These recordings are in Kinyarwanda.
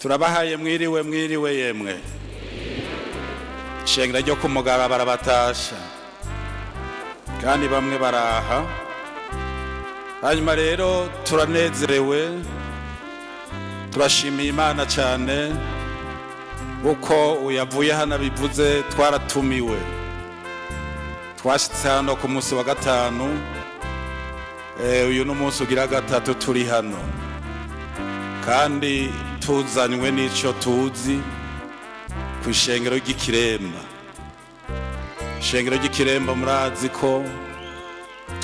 turabahaye mwiriwe yemwe ishengero ryo kumugara barabatasha kandi bamwe baraha. Hanyuma rero turanezerewe, turashimiye Imana cyane uko uyavuye hano bivuze. Twaratumiwe, twashitse hano ku munsi wa gatanu, uyu n'umunsi ugira gatatu turi hano, kandi tuzanywe n'icyo tuzi ku ishengero ry'Ikiremba. Ishengero ry'Ikiremba murazi ko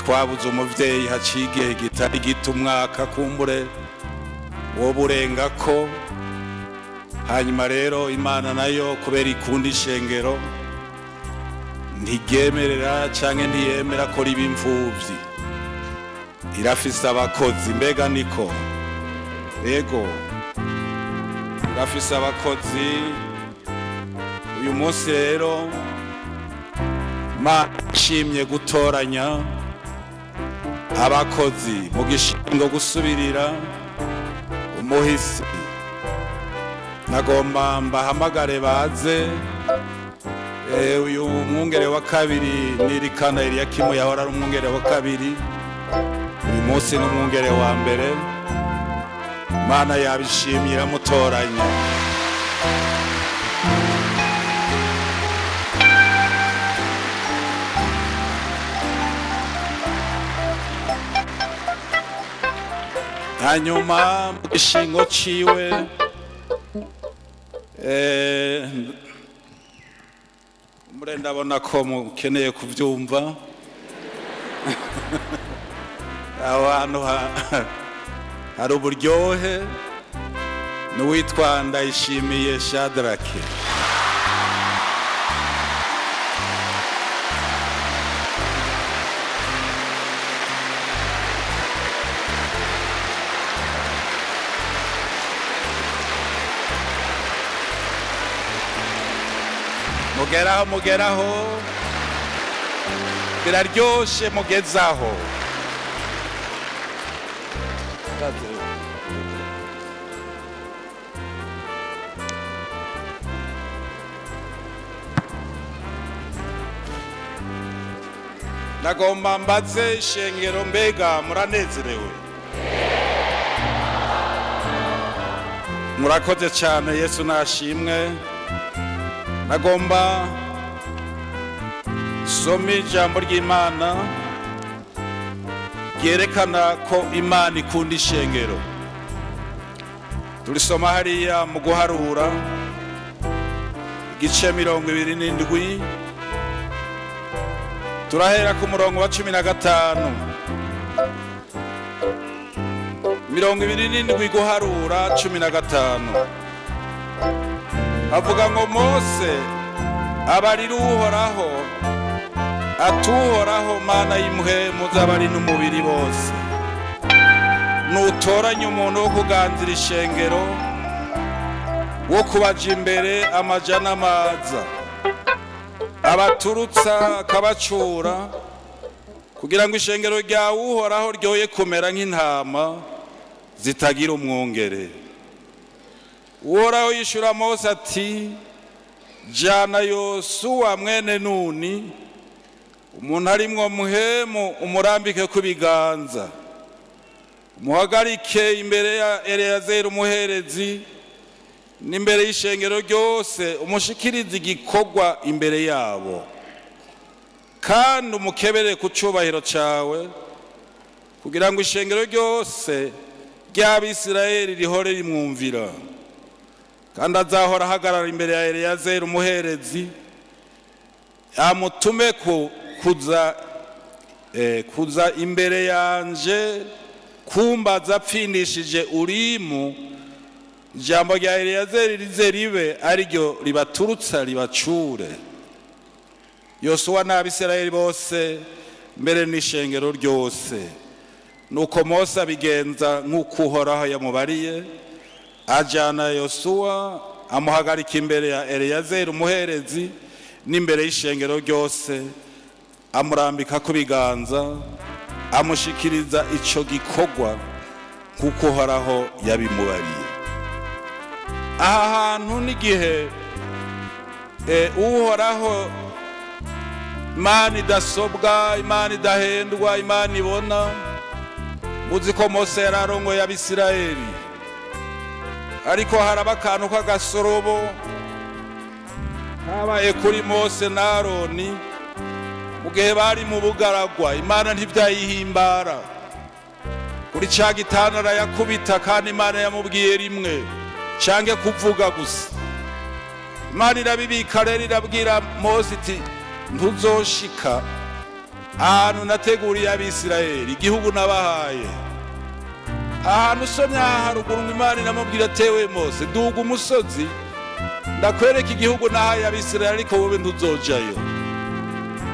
twabuze umuvyeyi haciye igihe kitari gito, umwaka kumbure wo burenga ko. Hanyuma rero Imana nayo kubera ikunda ishengero ntigemerera canke ntiyemera ko riba imfuvyi, irafise abakozi. Mbega niko ego irafise abakozi. Uyu munsi rero nshimye gutoranya abakozi mu gishingo gusubirira umuhisi. Nagomba mbahamagare baze. Uyu mwungere wa kabiri nirikana Eliakimu yahora ari umwungere wa kabiri, uyu munsi n'umwungere wa mbere. Imana yabishimye iramutoranya. Hanyuma mu gishingo ciwe ndabona ko mukeneye kubyumva. Aho hantu hari uburyohe. N'uwitwa Ndayishimiye Shadrake. mugeraho biraryoshe, mugezaho. Nagomba mbaze ishengero, mbega muranezerewe? Murakoze cyane, Yesu nashimwe. Nagomba some ijambo ry'Imana ryerekana ko Imana ikunda ishengero. Turisoma hariya mu Guharura igice 27, turahera ku murongo wa 15. 27 Guharura 15 avuga ngo Mose abarira Uhoraho ati, Uhoraho Mana y'impuhemu z'abari n'umubiri bose, nutoranya umuntu wo kuganzira ishengero, wo kubaja imbere amaja n'amaza, abaturutsa akabacura, kugira ngo ishengero ryawe Uhoraho ryoye kumera nk'intama zitagira umwungere. Uhoraho yishura Mose ati, jana Yosuwa mwene Nuni, umuntu arimwo muhemu, umurambike ku biganza, umuhagarike imbere ya Eleyazeri umuherezi n'imbere y'ishengero ryose, umushikirize igikorwa imbere yabo, kandi umukebere ku cubahiro cawe, kugira ngo ishengero ryose ry'Abisirayeli rihore rimwumvira. Kandi azahora ahagarara imbere ya Eleyazeri umuherezi, amutume kuza imbere yanje kumbaza apfindishije Urimu, ijambo rya Eleyazeri rize ribe ariryo ribaturutsa ribacure. Yosuwa n'Abisirayeli bose mbere n'ishengero ryose. Nuko Mose abigenza nk'uko Uhoraho yamubariye, ajana Yosuwa amuhagarika imbere ya Eleyazeri umuherezi n'imbere y'ishengero ryose, amurambika ku biganza, amushikiriza ico gikorwa nk'uko Uhoraho yabimubariye. aha hantu n'igihe uhoraho Imana idasobwa, Imana idahendwa, Imana ibona. Muzi ko Mose yararongoye Abisirayeli, ariko haraba akantu k'agasorobo kabaye kuri Mose na Aroni mu gihe bari mu bugaragwa. Imana ntivyayihimbara, kuri ca gitandara yakubita, kandi Imana yamubwiye rimwe canke kuvuga gusa. Imana irabibika rero, irabwira Mose iti ntuzoshika ahantu nateguriye Abisirayeli, igihugu nabahaye. Ahantu usomye haruguru Imana iramubwira tewe Mose, duga umusozi ndakwereka igihugu nahaye Abisirayeli, ariko wowe ntuzojayo.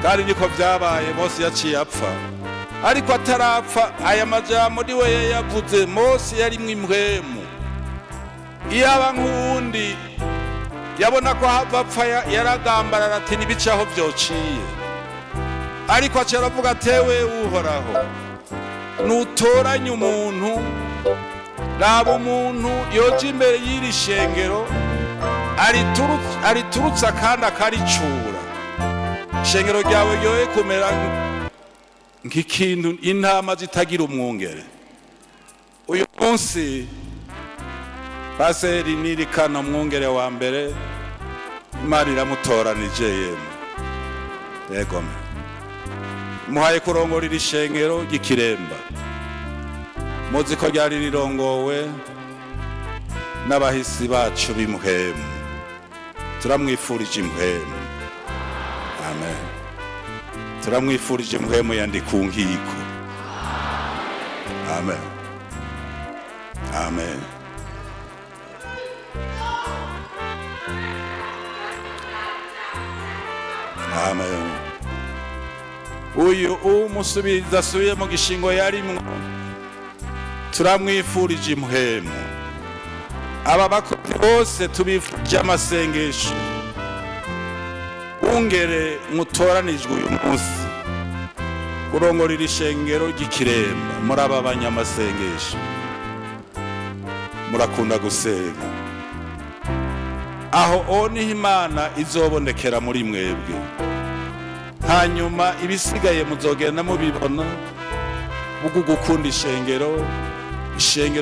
Kandi niko vyabaye, Mose yaciye apfa. Ariko atarapfa, aya majambo ni we yavuze. Mose yarimwo impwemu. Iyaba nk'uwundi yabona ko hava apfa, yaragambarara ati nibicaho vyociye. Ariko aca aravuga tewe uhoraho, nutoranya umuntu, raba umuntu yoja imbere y'iri shengero ariturutsa kandi akaricura. Ishengero ryawe ryoye kumera nk'ikintu, intama zitagira umwungere. Uyu munsi Paseri Nirikana, umwungere wa mbere, Imana iramutoranije yemwe. Yego muhaye kurongora iri shengero ry'Ikiremba. Muzi ko ryari rirongowe n'abahisi bacu b'impwemu. Turamwifurije impwemu. Amen. Turamwifurije impwemu yandi ku nkiko. Amen. Amen. Amen. Uyu umusubiriza asubiye mu gishingo yarimwo, turamwifurije impwemu. Aba bakozi bose tubifurije amasengesho. Ungere mutoranijwe uyu munsi kurongora iri shengero ry'Ikiremba. Muri aba banyamasengesho murakunda gusenga, aho niho Imana izobonekera muri mwebwe. Hanyuma ibisigaye muzogenda mubibona. Bugu gukunda ishengero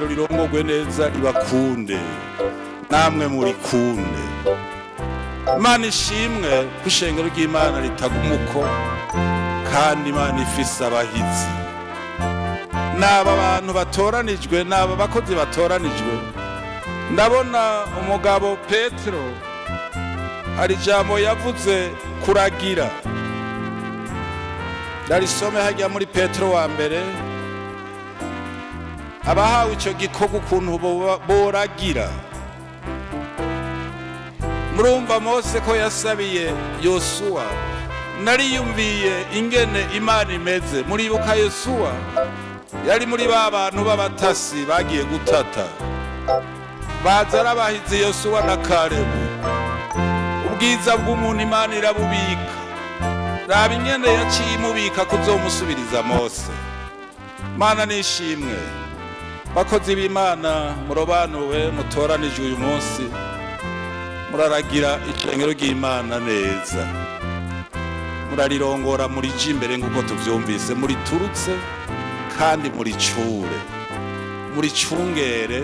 rirongorwe neza, ribakunde namwe murikunde. Imana ishimwe ko ishengero ry'Imana ritagumuko, kandi Imana ifise abahizi. N'aba bantu batoranijwe, n'aba bakozi batoranijwe. Ndabona umugabo Petero hari ijambo yavuze kuragira. Ndarisome hajya muri Petero wa mbere. Abahawe icyo gikorwa ukuntu boragira. Murumva Mose ko yasabiye Yosuwa. Nariyumviye ingene Imana imeze. Muribuka Yosuwa yari muri ba bantu b'abatasi bagiye gutata. Baza arabahize Yosuwa na Kalebu. Ubwiza bw'umuntu Imana irabubika. Raba ingene yaciye imubika kuzomusubiriza Mose. Imana nishimwe. Bakozi b'Imana murobanuwe, mutoranijwe uyu munsi, muraragira ishengero ry'Imana neza. Murarirongora muri imbere nk'uko tuvyumvise, muri turutse kandi muri cure, muri cungere.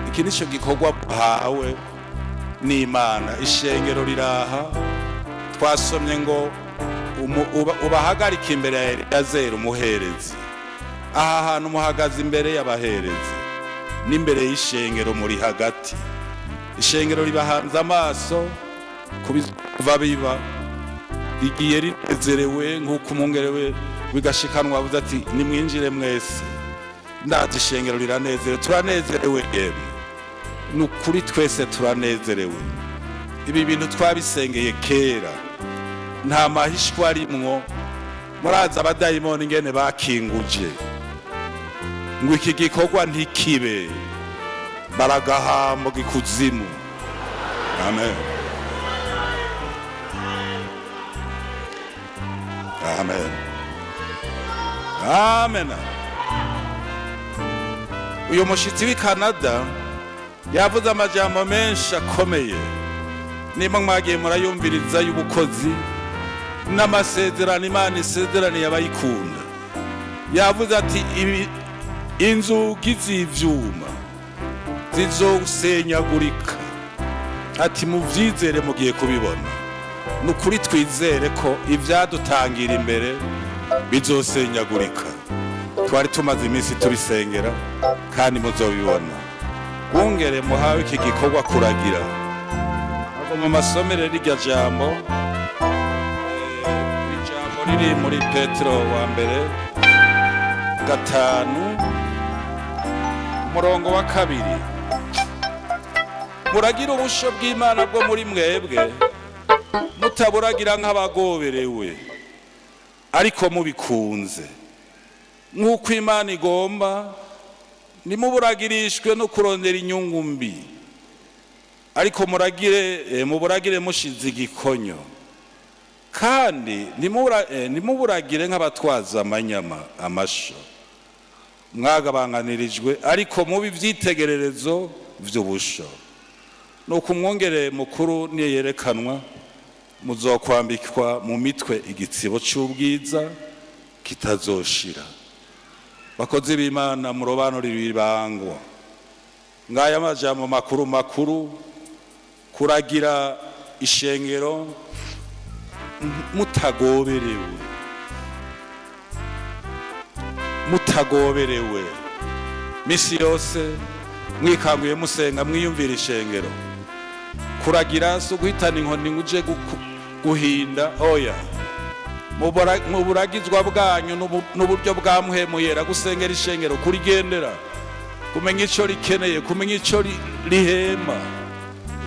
Iki nico gikorwa bahawe n'Imana. Ishengero riraha, twasomye ngo ubahagarika imbere ya Eliyazeri umuherezi. Aha hantu muhagaze imbere y'abaherezi n'imbere y'ishengero muri hagati. Ishengero ribahanze amaso kubiva biba, rigiye rinezerewe nk'uko umwungere bigashikanwa avuze ati nimwinjire mwese. Ndazi ishengero riranezerewe, turanezerewe yemwe. Nukuri twese turanezerewe. Ibi bintu twabisengeye kera, nta mahishwa arimwo. Muraza abadayimoni ingene bakinguje ngo iki gikorwa ntikibe, baragahamba ikuzimu. Amen. Amen. Amen. Uyu mushitsi w'i Canada yavuze amajambo menshi akomeye, nimba mwagiye murayumviriza y'ubukozi n'amasezerano Imana isezeraniye abayikunda. Yavuze ati inzugi z'ivyuma zizosenyagurika, ati muvyizere mugiye kubibona. Nukuri twizere ko ivyadutangira imbere bizosenyagurika. Twari tumaze iminsi tubisengera kandi muzobibona. Bungere muhawe iki gikorwa kuragira. Ago mu masomero y'irya jambo, ijambo riri muri Petero wa mbere 5 umurongo wa 2. Muragira ubusho bw'Imana bwo muri mwebwe, mutaburagira nk'abagoberewe, ariko mubikunze nk'uko Imana igomba. Nimuburagirishwe no kurondera inyungu mbi, ariko muburagire mushize igikonyo, kandi nimuburagire nk'abatwaza amanyama amasho. Mwagabanganirijwe ariko mubi vyitegererezo vy'ubusho. Nuko umwungere mukuru niyerekanwa, muzokwambikwa mu mitwe igitsibo c'ubwiza kitazoshira. Bakozi b'Imana murobanurira ibangwa. Ngaya amajambo makuru makuru kuragira ishengero mutagoberewe misi yose mwikanguye musenga mwiyumvira ishengero. Kuragira so guhitana inkoni nguje guhinda oya, muburagizwa bwanyu n'uburyo bwamuhemuyera gusengera ishengero, kurigendera, kumenya ico rikeneye, kumenya ico rihema.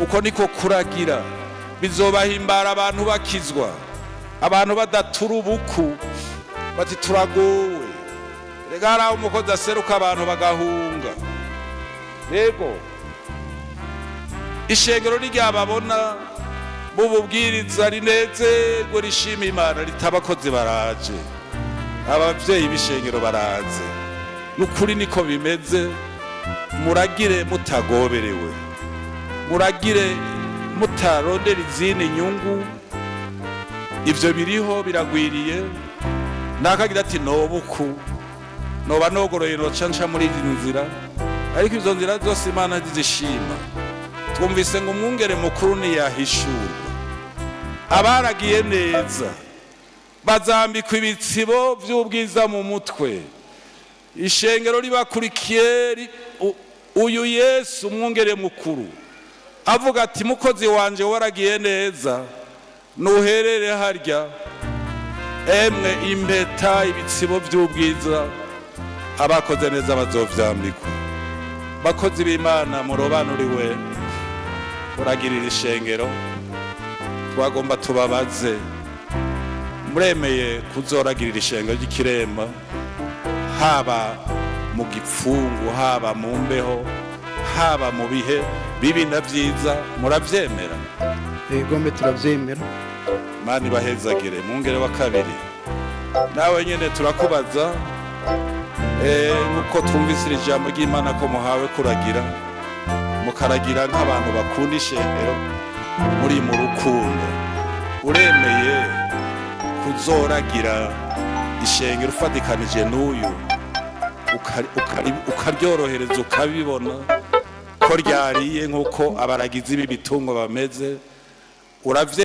Uko niko kuragira bizobahimbara abantu bakizwa, abantu badatura ubuku bati turagowe. Rega haraho umukozi aseruka abantu bagahunga. Yego ishengero ryababona bububwiriza rinezerwe rishima Imana, ritabakozi baraje, abavyeyi b'ishengero baraze. Nukuri niko bimeze. Muragire mutagoberewe, muragire mutarondera izindi nyungu. Ivyo biriho biragwiriye. Nakagira ati nobuku noba nogoroye nocanca muri izi nzira, ariko izo nzira zose Imana zizishima. Twumvise ngo umwungere mukuru niyahishurwa, abaragiye neza bazambikwa ibitsibo vy'ubwiza mu mutwe. Ishengero ribakurikiye uyu Yesu umwungere mukuru avuga ati mukozi wanje waragiye neza, nuherere harya, emwe impeta ibitsibo vy'ubwiza abakoze neza bazovyambikwa. Bakozi b'Imana murobanuriwe uragirira ishengero, twagomba tubabaze, muremeye kuzoragirira ishengero ry'Ikiremba, haba mu gipfungu, haba mu mbeho, haba mu bihe bibi na vyiza? Muravyemera? Egombe turavyemera. Imana ibahezagire. Mwungere wa kabiri nawe nyene turakubaza, nuko twumvise ijambo ry'Imana ko muhawe kuragira, mukaragira nk'abantu bakunda ishengero, muri mu rukundo. Uremeye kuzoragira ishengero ufatikanije n'uyu, ukaryorohereza, ukabibona ko ryariye nk'uko abaragizi b'ibitungwa bameze? Uravye